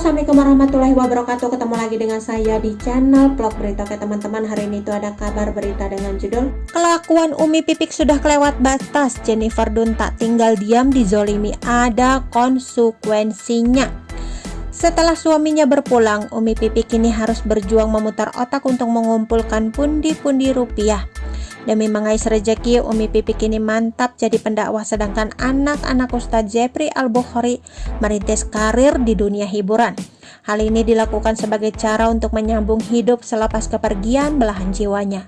Assalamualaikum warahmatullahi wabarakatuh. Ketemu lagi dengan saya di channel vlog berita. Oke teman-teman, hari ini itu ada kabar berita dengan judul Kelakuan Umi Pipik sudah kelewat batas, Jennifer Dunn tak tinggal diam dizolimi, ada konsekuensinya. Setelah suaminya berpulang, Umi Pipik kini harus berjuang memutar otak untuk mengumpulkan pundi-pundi rupiah. Demi mengais rejeki, Umi Pipik kini mantap jadi pendakwah, sedangkan anak-anak Ustadz Jeffrey Al-Bukhari merintis karir di dunia hiburan. Hal ini dilakukan sebagai cara untuk menyambung hidup selepas kepergian belahan jiwanya.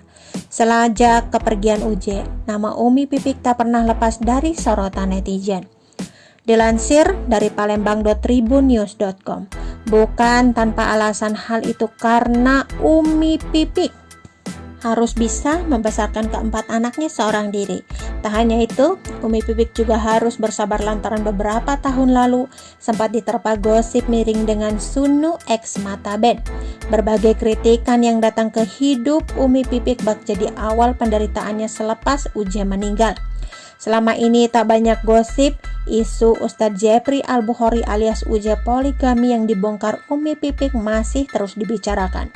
Sejak kepergian UJ, nama Umi Pipik tak pernah lepas dari sorotan netizen. Dilansir dari palembang.tribunnews.com, bukan tanpa alasan hal itu karena Umi Pipik harus bisa membesarkan keempat anaknya seorang diri. Tak hanya itu, Umi Pipik juga harus bersabar lantaran beberapa tahun lalu sempat diterpa gosip miring dengan Sunu X Mata Band. Berbagai kritikan yang datang ke hidup Umi Pipik bak jadi awal penderitaannya selepas UJ meninggal. Selama ini tak banyak gosip isu Ustadz Jeffrey Al-Bukhari alias UJ poligami yang dibongkar Umi Pipik masih terus dibicarakan.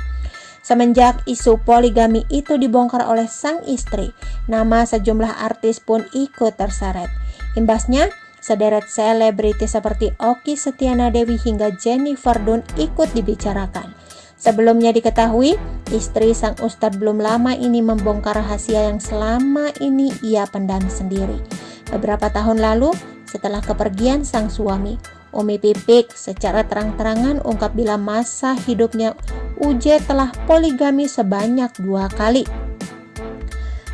Semenjak isu poligami itu dibongkar oleh sang istri, nama sejumlah artis pun ikut terseret. Imbasnya, sederet selebriti seperti Okky Setiana Dewi hingga Jennifer Dunn ikut dibicarakan. Sebelumnya diketahui, istri sang ustadz belum lama ini membongkar rahasia yang selama ini ia pendam sendiri. Beberapa tahun lalu, setelah kepergian sang suami, Umi Pipik secara terang-terangan ungkap bila masa hidupnya UJ telah poligami sebanyak 2 kali.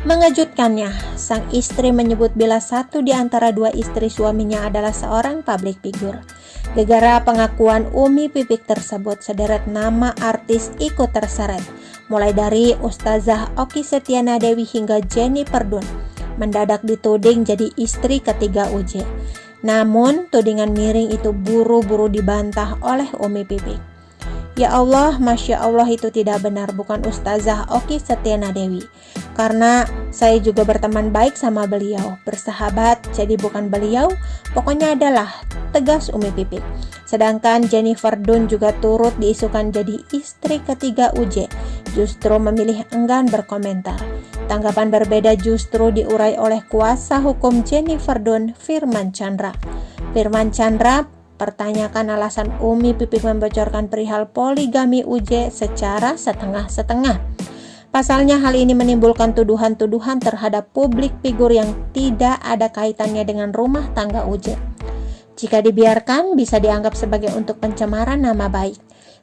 Mengejutkannya, sang istri menyebut bila satu di antara 2 istri suaminya adalah seorang public figure. Gegara pengakuan Umi Pipik tersebut, sederet nama artis ikut terseret, mulai dari Ustazah Okky Setiana Dewi hingga Jennifer Dunn mendadak dituding jadi istri ketiga UJ. Namun, tudingan miring itu buru-buru dibantah oleh Umi Pipik. Ya Allah, Masya Allah, itu tidak benar, bukan Ustazah Okky Setiana Dewi. Karena saya juga berteman baik sama beliau, bersahabat, jadi bukan beliau, pokoknya adalah, tegas Umi Pipik. Sedangkan Jennifer Dunn juga turut diisukan jadi istri ketiga UJ, justru memilih enggan berkomentar. Tanggapan berbeda justru diurai oleh kuasa hukum Jennifer Dunn, Firman Chandra. Firman Chandra pertanyakan alasan Umi Pipik membocorkan perihal poligami UJ secara setengah-setengah. Pasalnya hal ini menimbulkan tuduhan-tuduhan terhadap publik figur yang tidak ada kaitannya dengan rumah tangga UJ. Jika dibiarkan bisa dianggap sebagai untuk pencemaran nama baik.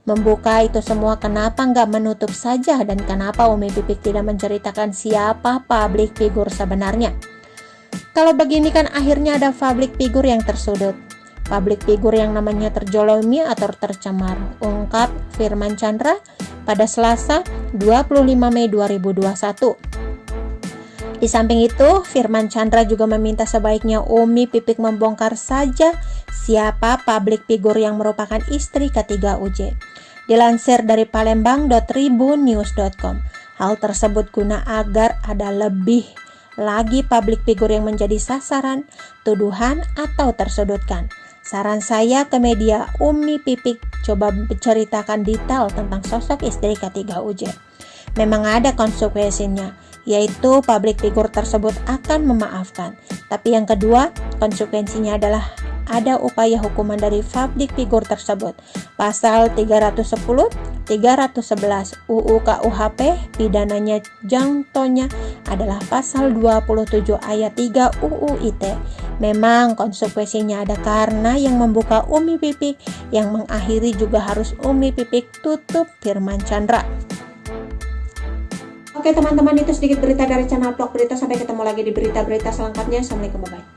Membuka itu semua, kenapa nggak menutup saja, dan kenapa Umi Pipik tidak menceritakan siapa publik figur sebenarnya? Kalau begini kan akhirnya ada publik figur yang tersudut, publik figur yang namanya terjolomi atau tercemar, ungkap Firman Chandra pada Selasa 25 Mei 2021. Di samping itu, Firman Chandra juga meminta sebaiknya Umi Pipik membongkar saja siapa publik figur yang merupakan istri ketiga UJ. Dilansir dari palembang.tribunnews.com, hal tersebut guna agar ada lebih lagi publik figur yang menjadi sasaran tuduhan atau tersudutkan. Saran saya ke media, Umi Pipik coba menceritakan detail tentang sosok istri ketiga UJ. Memang ada konsekuensinya, yaitu publik figur tersebut akan memaafkan. Tapi yang kedua, konsekuensinya adalah ada upaya hukuman dari publik figur tersebut. Pasal 310, 311 UU KUHP, pidananya jangtonya adalah pasal 27 ayat 3 UU ITE. Memang konsekuensinya ada karena yang membuka Umi Pipik, yang mengakhiri juga harus Umi Pipik, tutup Firman Chandra. Oke teman-teman, itu sedikit berita dari channel vlog berita. Sampai ketemu lagi di berita-berita selengkapnya. Assalamualaikum, bye-bye.